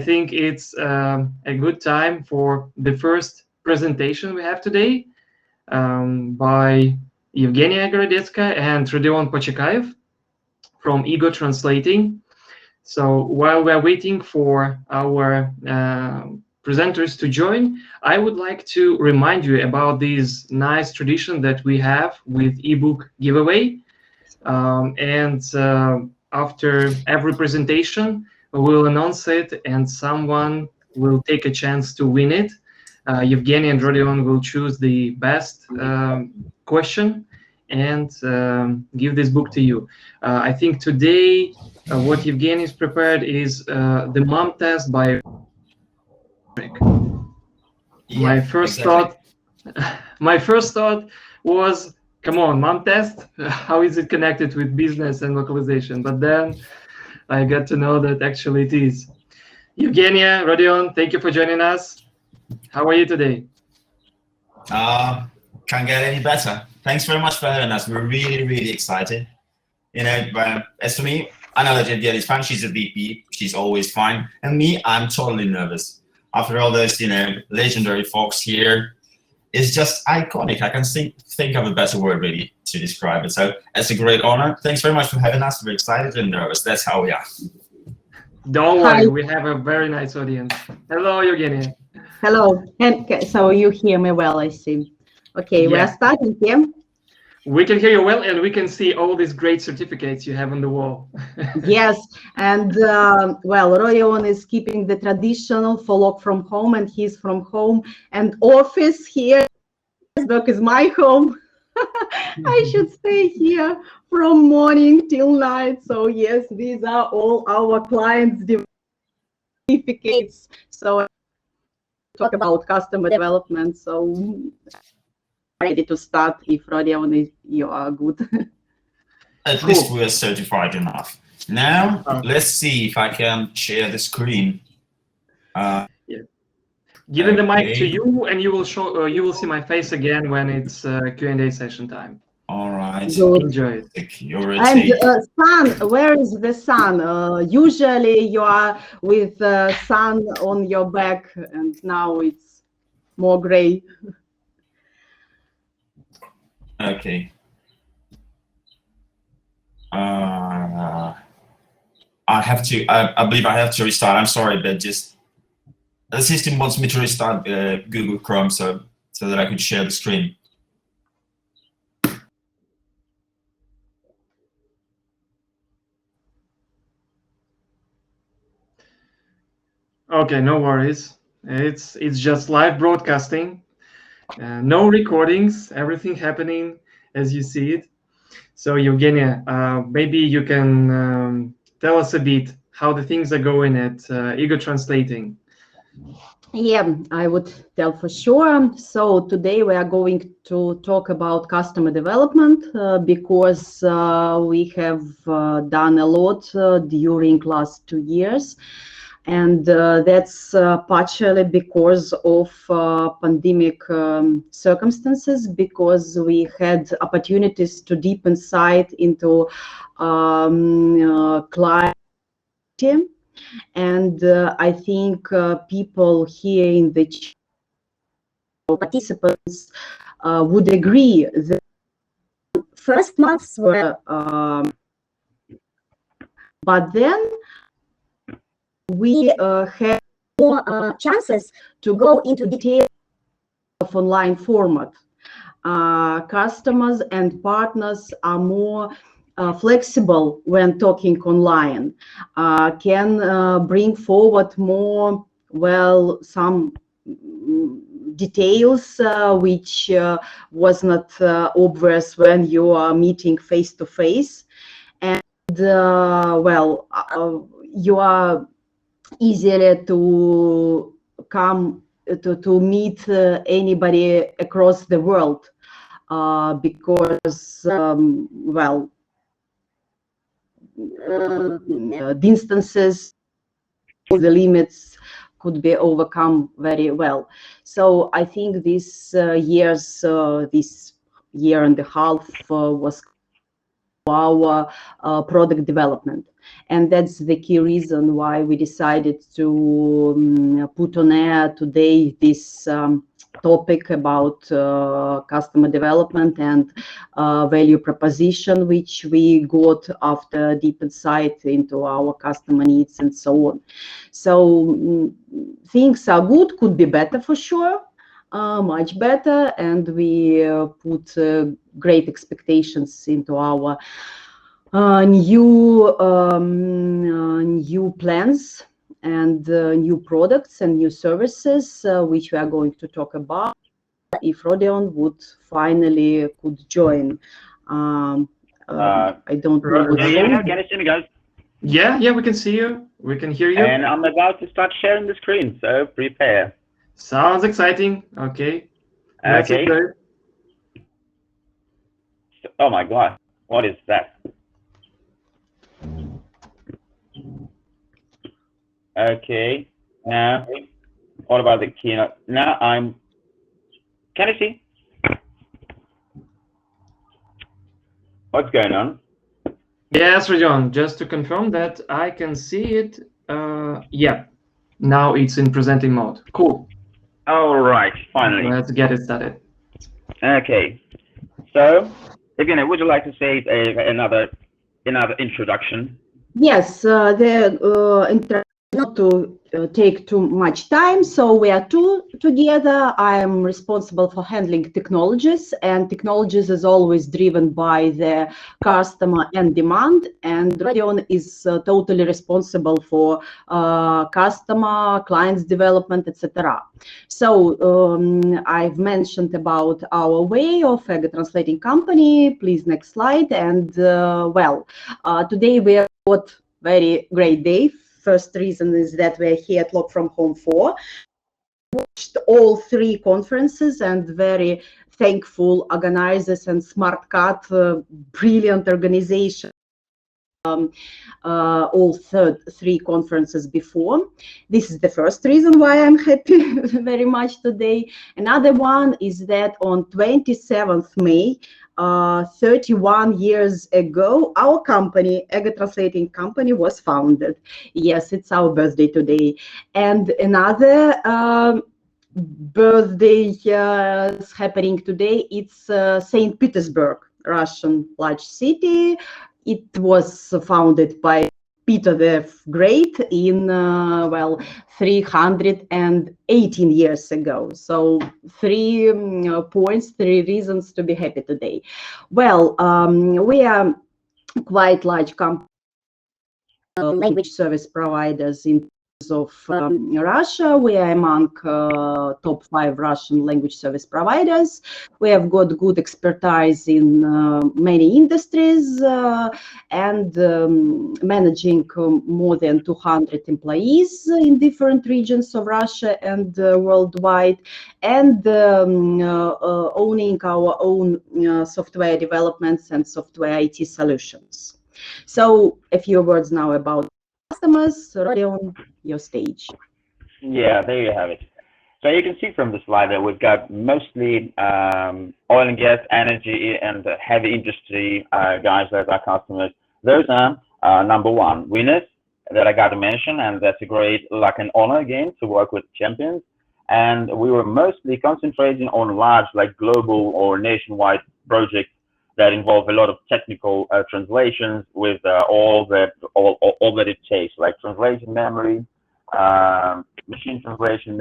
think it's a good time for the first presentation we have today by Eugenia Gorodetskaya and Rodion Pochekaev from Ego Translating. So while we're waiting for our presenters to join, I would like to remind you about this nice tradition that we have with ebook giveaway. After every presentation, we'll announce it and someone will take a chance to win it. Eugenia and Rodion will choose the best question and give this book to you. I think today what Eugenia has prepared is the mom test by my first thought was, come on, mom test, how is it connected with business and localization? But then I got to know that actually it is. Eugenia, Rodion, thank you for joining us. How are you today? Can't get any better. Thanks very much for having us. We're really, really excited. You know, as for me, I know that Eugenia is fine. She's a VP. She's always fine. And me, I'm totally nervous. After all this, you know, legendary folks here, it's just iconic. I can think of a better word really to describe it. So it's a great honor. Thanks very much for having us. We're excited and nervous. That's how we are. Don't worry, we have a very nice audience. Hello, Eugenia. Hello. And so you hear me well, I see. Okay, we're starting here. We can hear you well, and we can see all these great certificates you have on the wall. Yes, and well, Rodion is keeping the traditional follow from home, and he's from home and office here. Facebook is my home. I should stay here from morning till night. So yes, these are all our clients' certificates. So talk about customer development. So ready to start if Rodion you are good. At least we are certified enough. Now let's see if I can share the screen. Giving the mic to you, and you will show. You will see my face again when it's Q&A session time. All right. Good. Enjoy it. Security. And sun, where is the sun? Usually you are with sun on your back, and now it's more gray. Okay. I believe I have to restart. I'm sorry, but just the system wants me to restart Google Chrome so that I could share the screen. Okay, no worries. It's just live broadcasting. No recordings, everything happening as you see it. So Eugenia, maybe you can tell us a bit how the things are going at Ego Translating. Yeah, I would tell for sure. So today we are going to talk about customer development because we have done a lot during last 2 years. And that's partially because of pandemic circumstances, because we had opportunities to deep insight into client. And I think people here in the participants would agree that first months were, but then we have more chances to go into detail of online format. Customers and partners are more flexible when talking online, can bring forward more, well, some details which was not obvious when you are meeting face to face. And well, you are easier to come to meet anybody across the world because well, distances, the limits could be overcome very well. So I think this year and a half was our product development. And that's the key reason why we decided to put on air today this topic about customer development and value proposition, which we got after deep insight into our customer needs and so on. So things are good, could be better for sure, much better, and we put great expectations into our new plans and new products and new services, which we are going to talk about if Rodion would finally could join. I don't know. Can you see me, guys? Yeah, we can see you. We can hear you. And I'm about to start sharing the screen, so prepare. Sounds exciting. Okay. Okay. Oh my God, what is that? Okay, now what about the keynote? Now can you see? What's going on? Yes, Rodion, just to confirm that I can see it. Yeah, now it's in presenting mode. Cool. All right, finally. Let's get it started. Okay, so Evgeny, would you like to say another introduction? Yes, not to take too much time, so we are two together. I am responsible for handling technologies, and technologies is always driven by the customer and demand, and Rodion is totally responsible for customer, clients development, etc. So I've mentioned about our way of a translating company. Please, next slide. And today we have got very great day. First reason is that we're here at Log from Home 4. Watched all 3 conferences and very thankful organizers and Smartcat, brilliant organization. All 3 conferences before. This is the first reason why I'm happy very much today. Another one is that on 27th May, 31 years ago, our company, Ego Translating Company, was founded. Yes, it's our birthday today. And another birthday is happening today. It's St. Petersburg, Russian large city. It was founded by Peter the Great in 318 years ago. So 3 points, 3 reasons to be happy today. Well, we are quite large company, language service providers in of Russia. We are among top 5 Russian language service providers. We have got good expertise in many industries and managing more than 200 employees in different regions of Russia and worldwide, and owning our own software developments and software IT solutions. So a few words now about customers. Rodion, your stage. Yeah, there you have it. So you can see from the slide that we've got mostly oil and gas, energy, and heavy industry guys as our customers. Those are number 1 winners that I got to mention, and that's a great luck and honor again to work with champions. And we were mostly concentrating on large, like global or nationwide projects that involve a lot of technical translations with all that it takes, like translation memory, machine translation,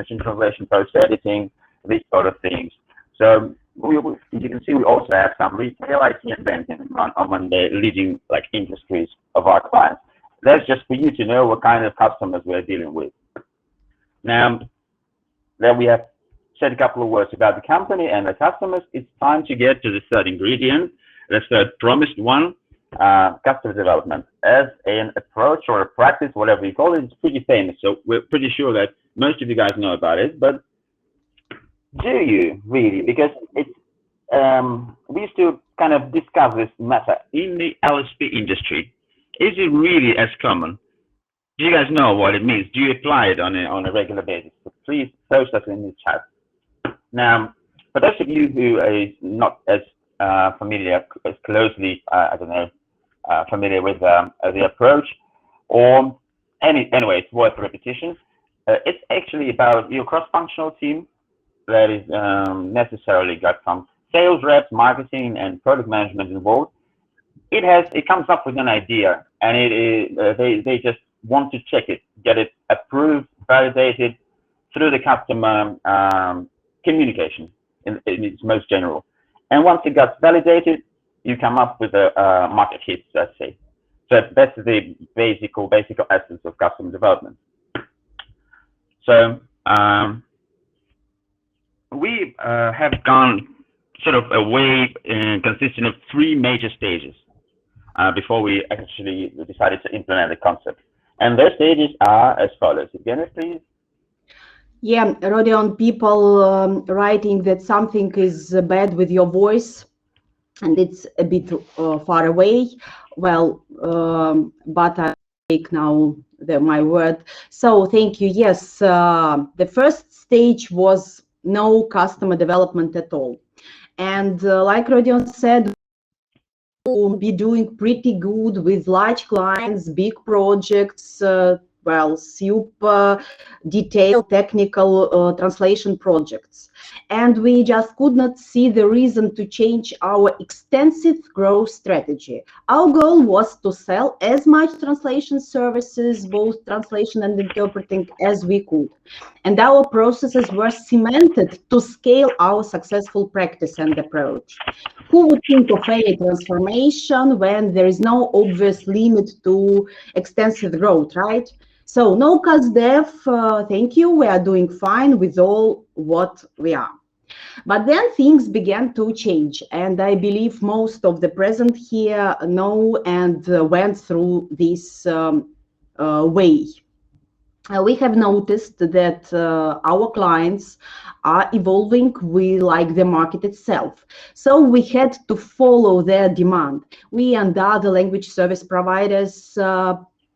post editing, these sort of things. So you can see we also have some retail, IT, and banking among the leading like industries of our clients. That's just for you to know what kind of customers we're dealing with. Now that we have said a couple of words about the company and the customers, it's time to get to the third ingredient, the third promised one, customer development. As an approach or a practice, whatever you call it, it's pretty famous. So we're pretty sure that most of you guys know about it, but do you really? Because it's we used to kind of discuss this matter in the LSP industry. Is it really as common? Do you guys know what it means? Do you apply it on a regular basis? So please post us in the chat. Now, for those of you who are not as familiar, as closely, I don't know, familiar with the approach, or anyway, it's worth repetition. It's actually about your cross-functional team that is necessarily got some sales reps, marketing, and product management involved. It comes up with an idea, and they just want to check it, get it approved, validated through the customer communication in its most general. And once it gets validated, you come up with a market hit, let's say. So that's the basic essence of customer development. So we have gone sort of a way consisting of 3 major stages before we actually decided to implement the concept. And those stages are as follows. Eugenia, please. Yeah, Rodion, people writing that something is bad with your voice and it's a bit far away. Well, but I take now my word. So thank you. Yes, the first stage was no customer development at all. And like Rodion said, we'll be doing pretty good with large clients, big projects, well, super detailed technical translation projects. And we just could not see the reason to change our extensive growth strategy. Our goal was to sell as much translation services, both translation and interpreting, as we could. And our processes were cemented to scale our successful practice and approach. Who would think of any transformation when there is no obvious limit to extensive growth, right? So no cost dev, thank you, we are doing fine with all what we are. But then things began to change, and I believe most of the present here know and went through this way. We have noticed that our clients are evolving like the market itself. So we had to follow their demand. We and other language service providers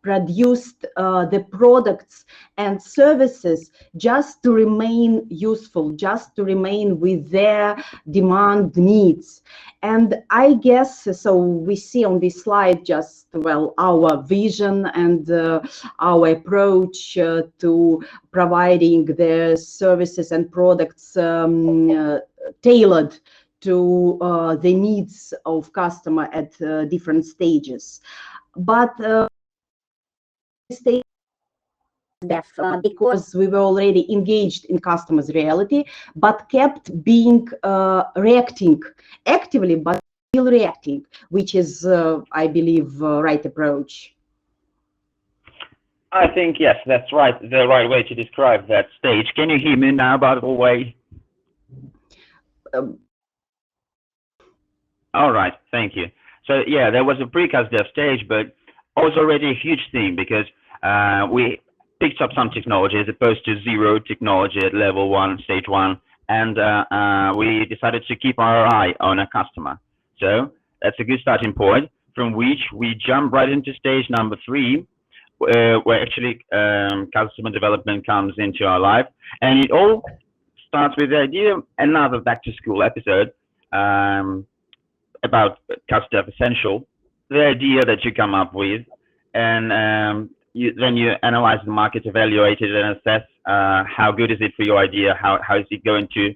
produced the products and services just to remain useful, just to remain with their demand needs. And I guess, so we see on this slide just, well, our vision and our approach to providing the services and products tailored to the needs of customer at different stages. But because we were already engaged in customers' reality, but kept being reacting actively, but still reacting, which is, I believe, right approach. I think, yes, that's right. The right way to describe that stage. Can you hear me now, by the way? All right, thank you. So yeah, there was a precast dev stage, but it was already a huge thing because we picked up some technology as opposed to zero technology at level 1, stage 1, and we decided to keep our eye on a customer. So that's a good starting point from which we jump right into stage number 3, where actually customer development comes into our life. And it all starts with the idea, another back to school episode about customer essential, the idea that you come up with, and then you analyze the market, evaluate it, and assess how good is it for your idea, how is it going to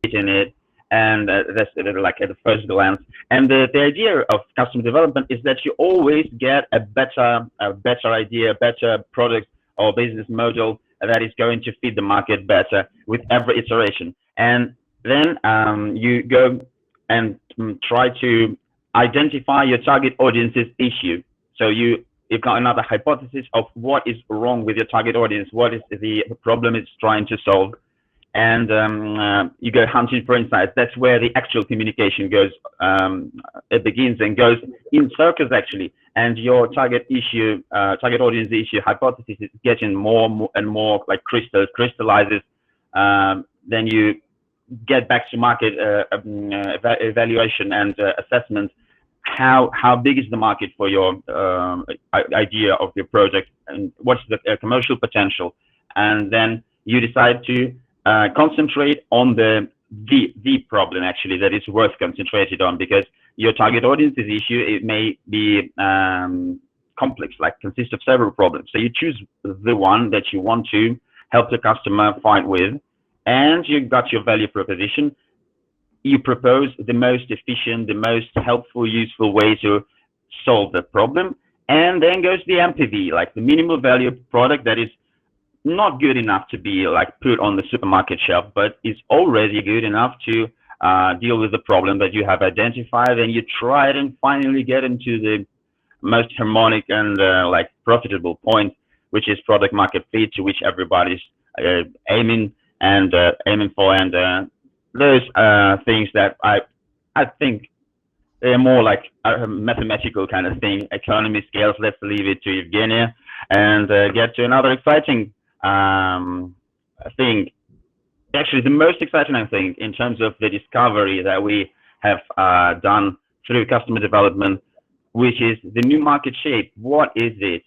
fit in it, and that's like at the first glance. And the idea of customer development is that you always get a better idea, better product or business model that is going to fit the market better with every iteration. And then you go and try to identify your target audience's issue. So you've got another hypothesis of what is wrong with your target audience, what is the problem it's trying to solve, and you go hunting for insights. That's where the actual communication goes. It begins and goes in circles actually, and your target issue, target audience issue hypothesis is getting more and more like crystallizes. Then you get back to market evaluation and assessment. How big is the market for your idea of your project, and what's the commercial potential? And then you decide to concentrate on the problem actually that is worth concentrated on, because your target audience's issue, it may be complex, like consist of several problems. So you choose the one that you want to help the customer fight with, and you got your value proposition. You propose the most efficient, the most helpful, useful way to solve the problem, and then goes the MPV, like the minimal value product that is not good enough to be like put on the supermarket shelf, but is already good enough to deal with the problem that you have identified, and you try it and finally get into the most harmonic and like profitable point, which is product market fit, to which everybody's aiming for, and those things that I think they're more like a mathematical kind of thing, economy scales. Let's leave it to Eugenia and get to another exciting thing. Actually, the most exciting, I think, in terms of the discovery that we have done through customer development, which is the new market shape. What is it?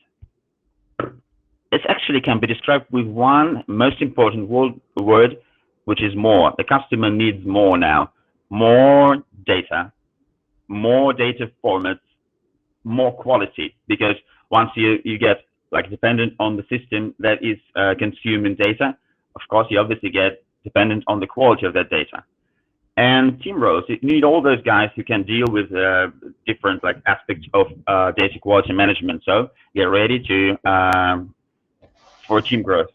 It actually can be described with one most important word, which is more. The customer needs more now. More data formats, more quality, because once you get like dependent on the system that is consuming data, of course you obviously get dependent on the quality of that data. And team roles, you need all those guys who can deal with different like aspects of data quality management. So get ready to for team growth.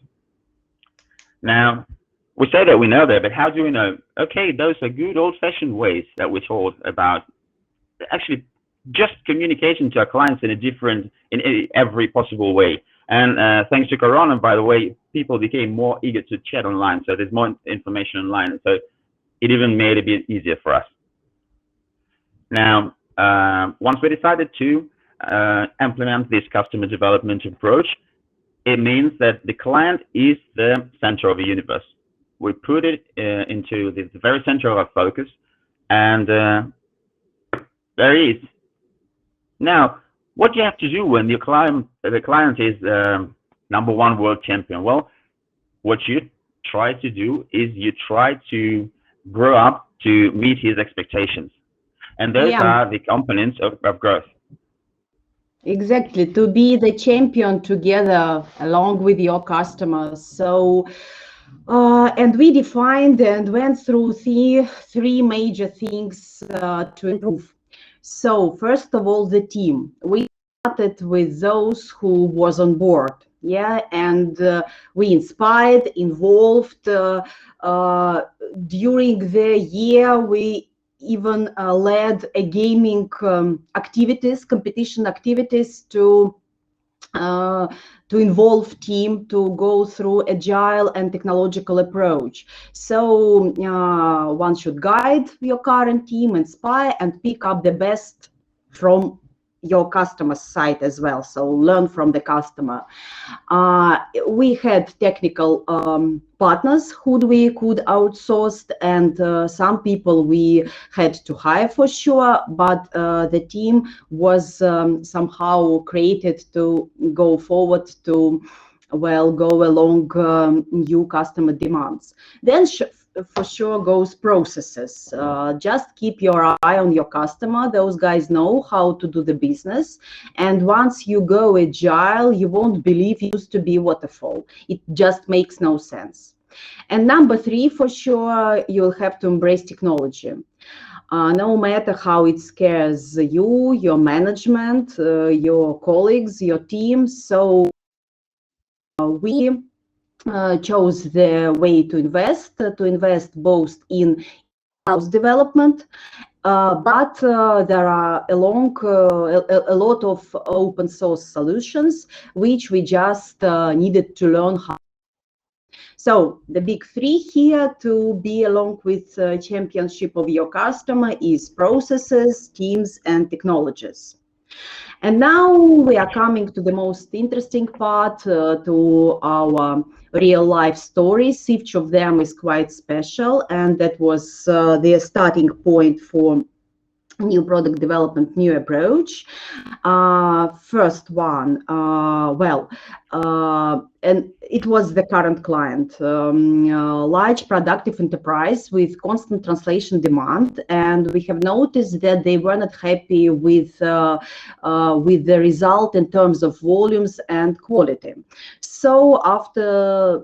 Now, we say that we know that, but how do we know? Okay, those are good old-fashioned ways that we taught about actually just communication to our clients in every possible way. And thanks to Corona, by the way, people became more eager to chat online. So there's more information online. So it even made it a bit easier for us. Now, once we decided to implement this customer development approach, it means that the client is the center of the universe. We put it into the very center of our focus, and there he is. Now, what do you have to do when the client is #1 world champion? Well, what you try to do is you try to grow up to meet his expectations. And those are the components of growth. Exactly, to be the champion together along with your customers. So, and we defined and went through three major things to improve. So, first of all, the team. We started with those who was on board. Yeah, and we inspired, involved. During the year, we even led a gaming competition activities to involve team to go through agile and technological approach. So one should guide your current team, inspire, and pick up the best from your customer side as well. So learn from the customer. We had technical partners who we could outsource, and some people we had to hire for sure, but the team was somehow created to go forward to go along new customer demands. Then for sure goes processes. Just keep your eye on your customer. Those guys know how to do the business, and once you go agile, you won't believe it used to be waterfall. It just makes no sense. And number 3, for sure, you'll have to embrace technology. No matter how it scares you, your management, your colleagues, your team. So we chose the way to invest both in house development, but there are a lot of open source solutions which we just needed to learn how. So the big 3 here to be along with championship of your customer is processes, teams, and technologies. And now we are coming to the most interesting part, to our real life stories. Each of them is quite special, and that was the starting point for new product development, new approach. First one, and it was the current client, large productive enterprise with constant translation demand, and we have noticed that they were not happy with the result in terms of volumes and quality. So after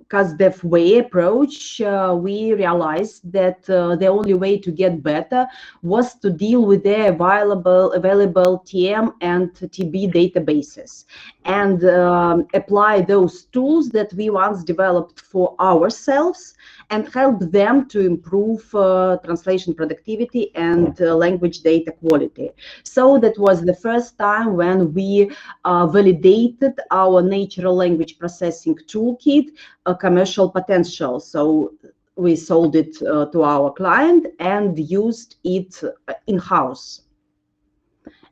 CastDev way approach, we realized that the only way to get better was to deal with the available TM and TB databases and apply those tools that we once developed for ourselves and help them to improve translation productivity and language data quality. So that was the first time when we validated our natural language processing toolkit commercial potential. So we sold it to our client and used it in-house.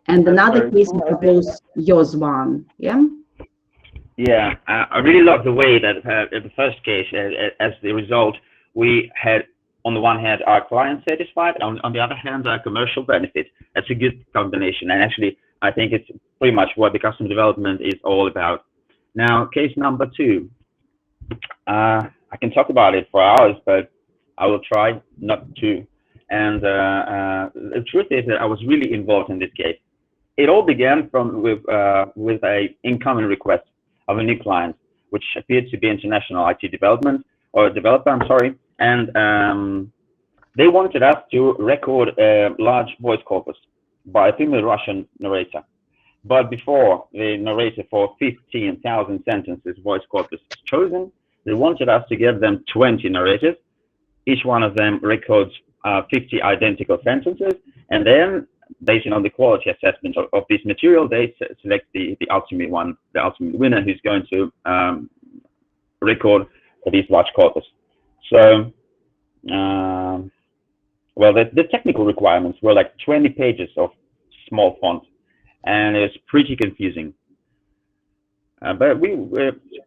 And That's another very case, cool. I propose yours one. Yeah. Yeah, I really love the way that in the first case, as the result, we had on the one hand our client satisfied, on the other hand our commercial benefit. That's a good combination, and actually I think it's pretty much what the customer development is all about. Now, case number 2. I can talk about it for hours, but I will try not to. And the truth is that I was really involved in this case. It all began with a incoming request of a new client, which appeared to be international IT development or developer, I'm sorry, and they wanted us to record a large voice corpus by a female Russian narrator. But before the narrator for 15,000 sentences voice corpus is chosen, they wanted us to give them 20 narrators. Each one of them records 50 identical sentences, and then, based on the quality assessment of this material, they select the ultimate one, the ultimate winner, who's going to record this large corpus. So, well, the technical requirements were like 20 pages of small font, and it's pretty confusing. But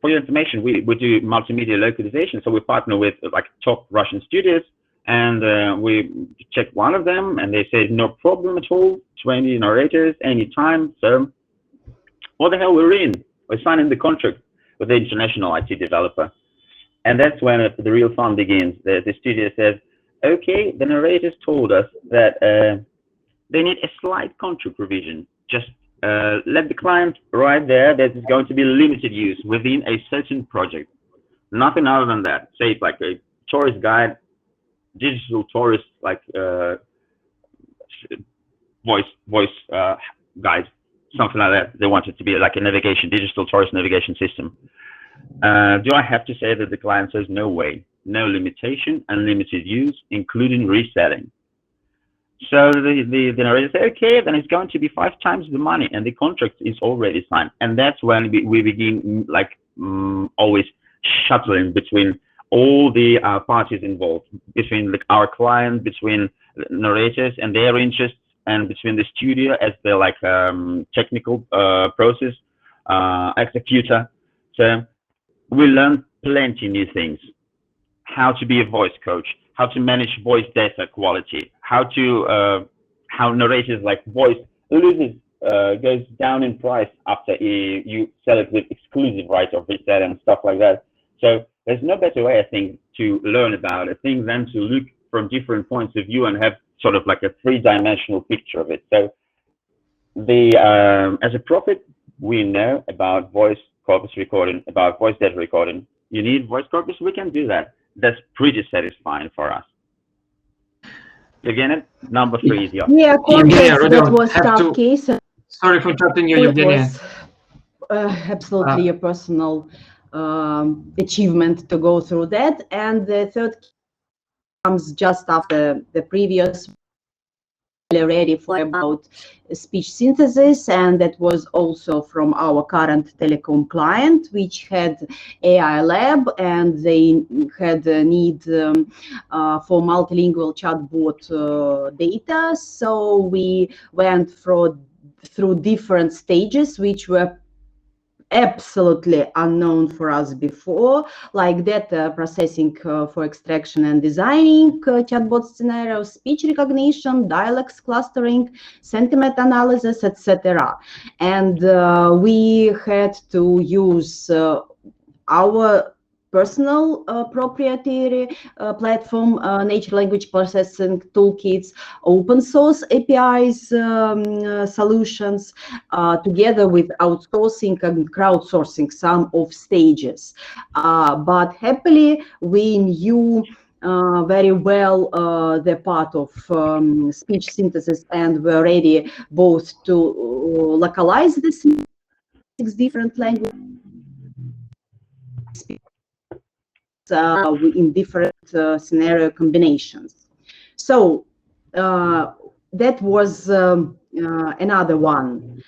for your information, we do multimedia localization, so we partner with like top Russian studios, and we checked one of them, and they said no problem at all, 20 narrators anytime. So what the hell, we're in. We're signing the contract with the international IT developer, and that's when the real fun begins. The studio says, okay, the narrators told us that they need a slight contract revision. Just let the client write there that it's going to be limited use within a certain project. Nothing other than that. Say it's like a tourist guide, digital tourist like voice guide, something like that. They want it to be like a navigation, digital tourist navigation system. Do I have to say that the client says no way, no limitation, unlimited use, including resetting? So the narrator said, okay, then it's going to be 5 times the money, and the contract is already signed. And that's when we begin like always shuttling between all the parties involved, between like our client, between narrators and their interests, and between the studio as the like technical process executor. So we learned plenty new things: how to be a voice coach, how to manage voice data quality, how narrators like voice loses goes down in price after you sell it with exclusive rights of reset and stuff like that. So there's no better way, I think, to learn about a thing than to look from different points of view and have sort of like a 3-dimensional picture of it. So as a prophet, we know about voice corpus recording, about voice data recording. You need voice corpus, we can do that. That's pretty satisfying for us. Again, number 3 is yours. Yeah, Eugenia, context, that Rodion, was have tough to- case. Sorry for interrupting you, It Eugenia. was absolutely a personal achievement to go through that. And the third comes just after the previous, ready for about speech synthesis, and that was also from our current telecom client, which had AI lab, and they had a need for multilingual chatbot data. So we went through different stages, which were absolutely unknown for us before, like data processing for extraction and designing, chatbot scenarios, speech recognition, dialects clustering, sentiment analysis, etc. And we had to use our personal proprietary platform, natural language processing toolkits, open source APIs solutions, together with outsourcing and crowdsourcing some of stages. But happily, we knew very well the part of speech synthesis and were ready both to localize the 6 different languages in different scenario combinations. So that was another one.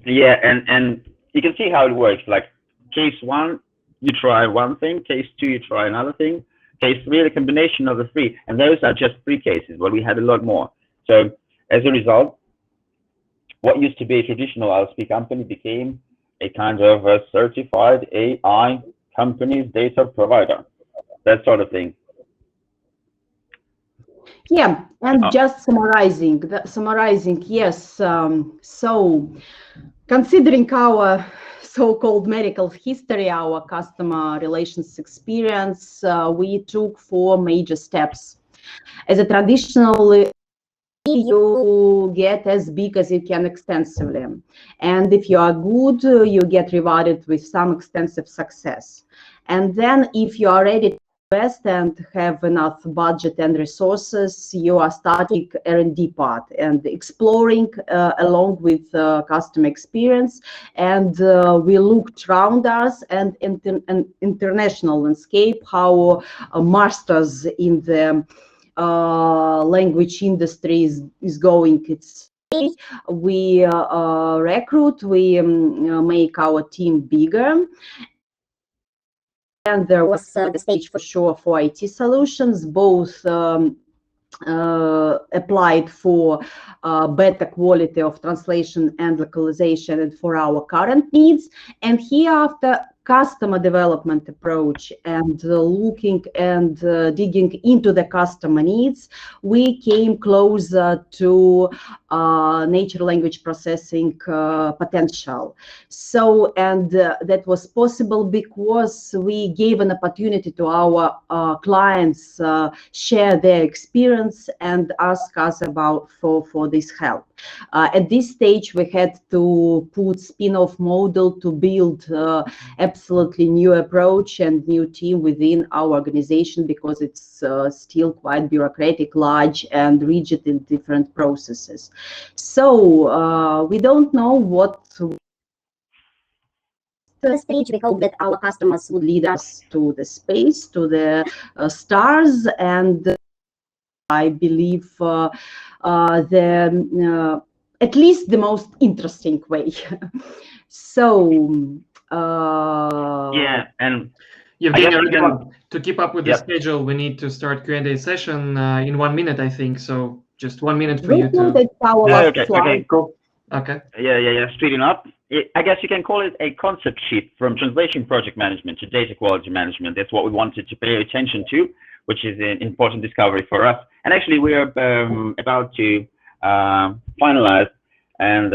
Yeah, and you can see how it works. Like case 1, you try one thing. Case 2, you try another thing. Case 3, the combination of the 3, and those are just 3 cases, but we had a lot more. So as a result, what used to be a traditional LSP company became a kind of a certified AI company's data provider, that sort of thing. Yeah, and just summarizing, yes. So considering our so-called medical history, our customer relations experience, we took 4 major steps. As a traditional, you get as big as you can extensively. And if you are good, you get rewarded with some extensive success. And then if you are ready to invest and have enough budget and resources, you are starting R&D part and exploring along with customer experience. And we looked around us and international landscape, how masters in the language industry is going its way. We recruit, we make our team bigger. And there was the stage for sure for IT solutions, both applied for better quality of translation and localization and for our current needs. And here after customer development approach and looking and digging into the customer needs, we came closer to natural language processing potential. So, and that was possible because we gave an opportunity to our clients share their experience and ask us about for this help. At this stage, we had to put spin-off model to build absolutely new approach and new team within our organization because it's still quite bureaucratic, large, and rigid in different processes. So we don't know what stage. We hope that our customers would lead us to the space, to the stars, and I believe at least the most interesting way. So yeah, and Eugenia, to keep up with the schedule, we need to start Q&A session in 1 minute, I think. So just 1 minute for you to. Okay, cool. Okay. Yeah. Speeding up. I guess you can call it a concept shift from translation project management to data quality management. That's what we wanted to pay attention to, which is an important discovery for us. And actually, we are about to finalize, and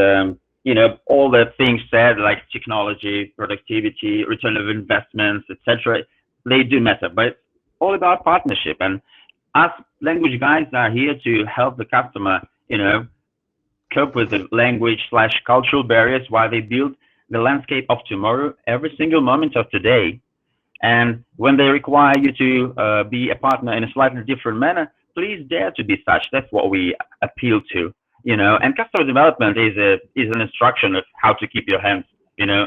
all the things said, like technology, productivity, return of investments, etc. They do matter, but it's all about partnership. And us language guys are here to help the customer, cope with the language/cultural barriers while they build the landscape of tomorrow every single moment of today. And when they require you to be a partner in a slightly different manner, please dare to be such. That's what we appeal to, And customer development is an instruction of how to keep your hands,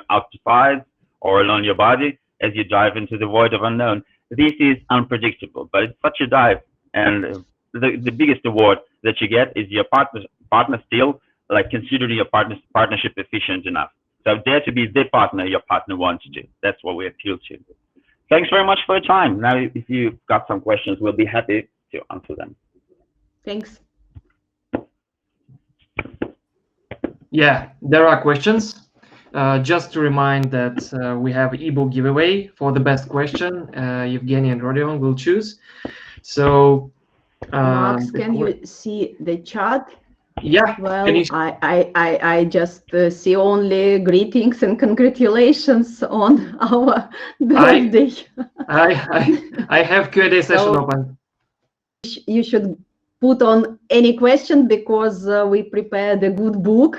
out to side or along your body as you dive into the void of unknown. This is unpredictable, but it's such a dive, and the biggest award that you get is your partner still considering your partnership efficient enough. So dare to be the partner your partner wants to. That's what we appeal to. Thanks very much for your time. Now, if you've got some questions, we'll be happy to answer them. Thanks. Yeah, there are questions. Just to remind that we have ebook giveaway for the best question. Eugenia and Rodion will choose. So, Max, can you see the chat? yeah. Well, I just see only greetings and congratulations on our birthday. I have Q&A session open. You should put on any question because we prepared a good book,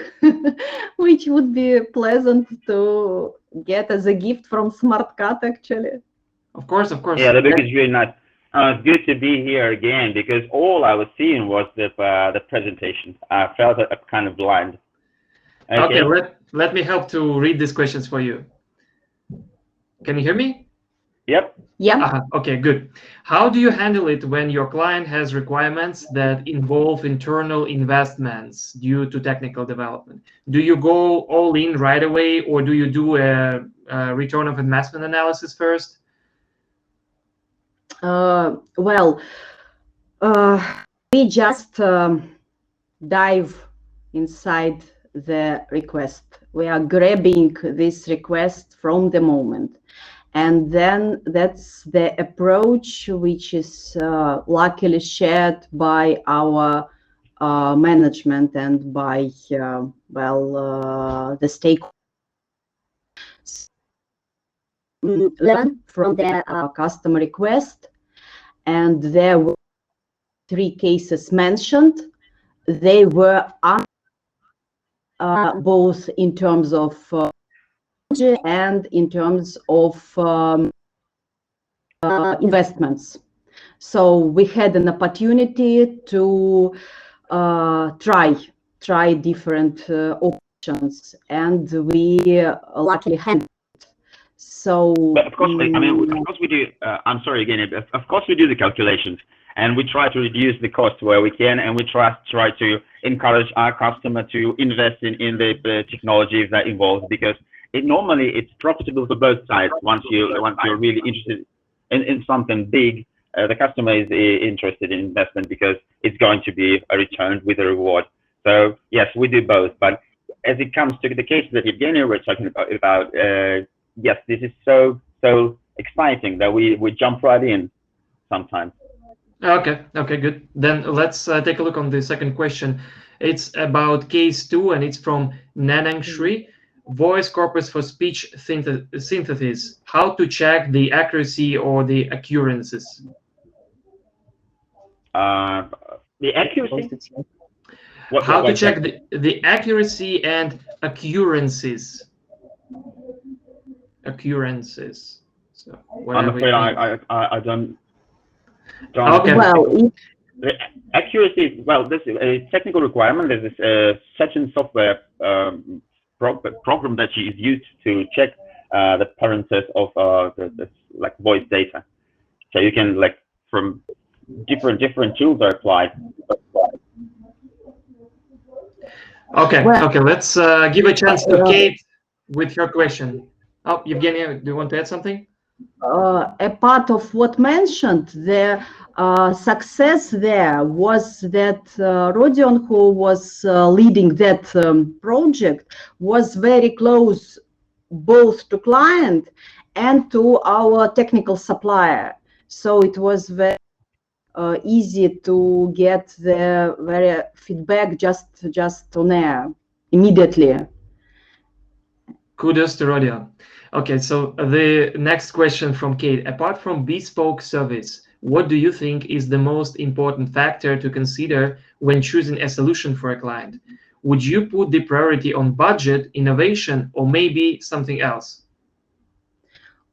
which would be pleasant to get as a gift from Smartcat, actually. Of course, of course. Yeah, the book is really nice. It's good to be here again because all I was seeing was the presentation. I felt kind of blind. Okay, let me help to read these questions for you. Can you hear me? Yep. Yeah. Okay, good. How do you handle it when your client has requirements that involve internal investments due to technical development? Do you go all in right away, or do you do a return of investment analysis first? Well, we just dive inside the request. We are grabbing this request from the moment. And then that's the approach which is luckily shared by our management and by, the stakeholders. Learn from the customer request. And there were 3 cases mentioned. They were both in terms of and in terms of investments. So we had an opportunity to try different options, and we luckily handled it. So, but of course, I mean, of course we do. I'm sorry again. Of course we do the calculations, and we try to reduce the cost where we can, and we try to encourage our customer to invest in the technology that involves, because normally it's profitable for both sides. Once you're really interested in something big, the customer is interested in investment because it's going to be a return with a reward. So yes, we do both. But as it comes to the case that Evgenia was talking about, yes, this is so exciting that we jump right in sometimes. Okay, good. Then let's take a look on the second question. It's about case 2, and it's from Nanang Shri. Voice corpus for speech synthesis. How to check the accuracy or the occurrences? The accuracy? How to check the accuracy and occurrences? Occurrences. So I'm afraid I don't. Okay. Well, the accuracy. Well, this is a technical requirement. There's this session software program that is used to check the parameters of the like voice data. So you can from different tools are applied. Okay. Let's give a chance to Kate with her question. Oh, Evgenia, do you want to add something? A part of what mentioned, the success there was that Rodion, who was leading that project, was very close both to client and to our technical supplier. So it was very easy to get the very feedback just on air immediately. Kudos to Rodion. Okay, so the next question from Kate. Apart from bespoke service, what do you think is the most important factor to consider when choosing a solution for a client? Would you put the priority on budget, innovation, or maybe something else?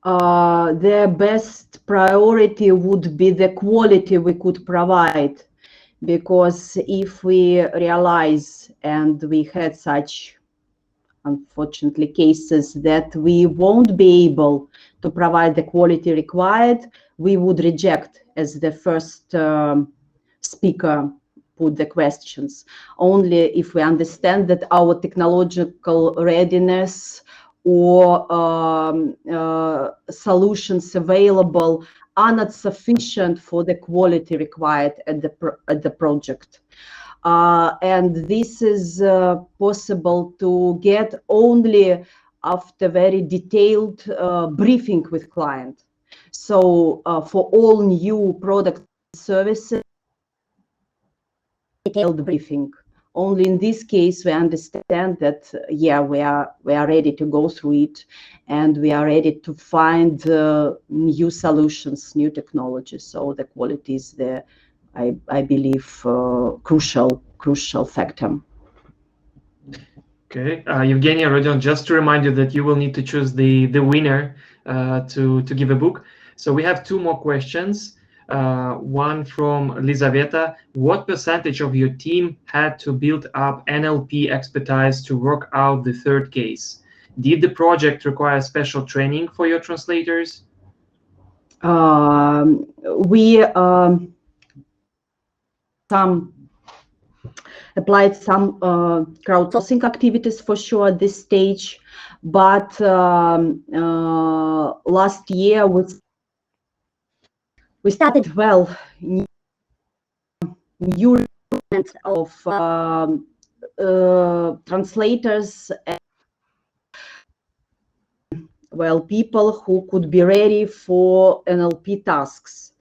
The best priority would be the quality we could provide, because if we realize, and we had such unfortunately cases, that we won't be able to provide the quality required, we would reject as the first speaker put the questions. Only if we understand that our technological readiness or solutions available are not sufficient for the quality required at the project. And this is possible to get only after very detailed briefing with client. So for all new product services, detailed briefing. Only in this case we understand that yeah, we are ready to go through it, and we are ready to find new solutions, new technologies. So the quality is the, I believe, crucial factor. Okay, Eugenia, Rodion, just to remind you that you will need to choose the winner to give a book. So we have two more questions. One from Lizaveta. What percentage of your team had to build up NLP expertise to work out the third case? Did the project require special training for your translators? We applied some crowdsourcing activities for sure at this stage, but last year we started well new of translators and well people who could be ready for NLP tasks.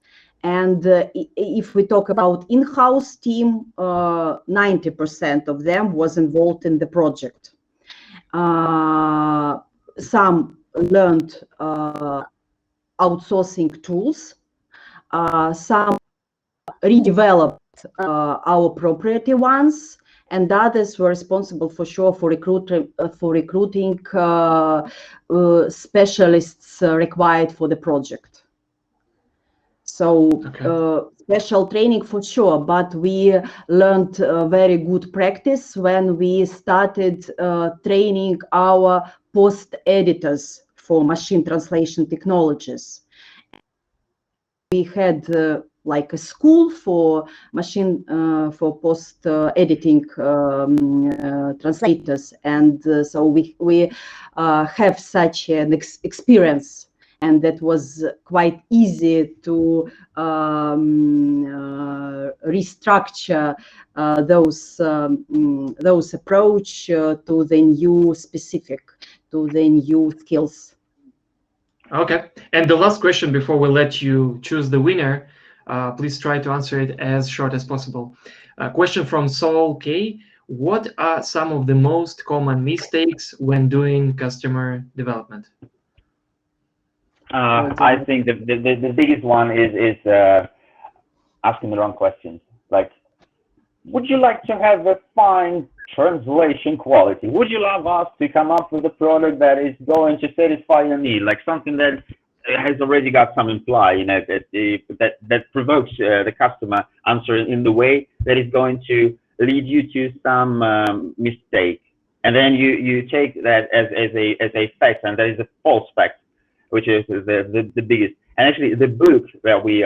And if we talk about in-house team, 90% of them was involved in the project. Some learned outsourcing tools. Some redeveloped our proprietary ones, and others were responsible for sure for recruiting specialists required for the project. So special training for sure, but we learned very good practice when we started training our post editors for machine translation technologies. We had like a school for machine for post editing translators, and so we have such an experience. And that was quite easy to restructure those approach to the new specific, to the new skills. Okay, and the last question before we let you choose the winner, please try to answer it as short as possible. A question from Saul K. What are some of the most common mistakes when doing customer development? I think the biggest one is asking the wrong questions. Like, would you like to have a fine translation quality? Would you love us to come up with a product that is going to satisfy your need, like something that has already got some imply, you know, that provokes the customer answer in the way that is going to lead you to some mistake, and then you take that as a fact, and that is a false fact, which is the biggest. And actually, the book that we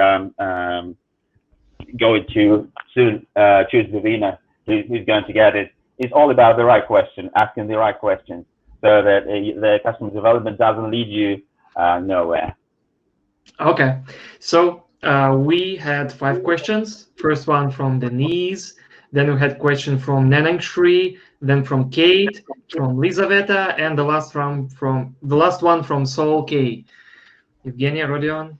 going to soon choose the winner, who's going to get it, is all about the right question, asking the right questions, so that the customer development doesn't lead you nowhere. Okay, so we had 5 questions. First one from Denise, then we had question from Neneng Shri, then from Kate, from Lizaveta, and the last one from Saul K. Eugenia, Rodion.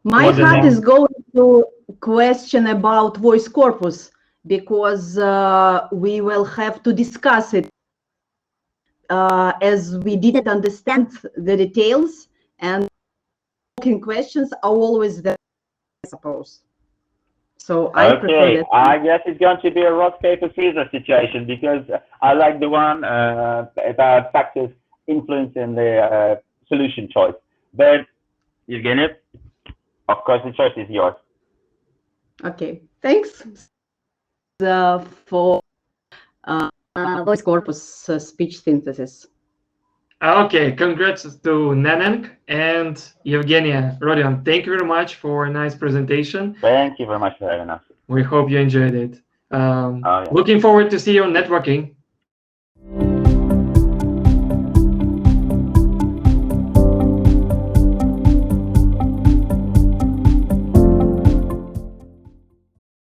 My heart is going to question about voice corpus, because we will have to discuss it as we didn't understand the details, and questions are always there, I suppose. So I prefer that. I guess it's going to be a rock, paper, scissors situation, because I like the one about factors influencing the solution choice. But Eugenia, of course, the choice is yours. Okay, thanks for voice corpus speech synthesis. Okay, congrats to Neneng and Eugenia. Rodion, thank you very much for a nice presentation. Thank you very much for having us. We hope you enjoyed it. Yeah. Looking forward to see you on networking.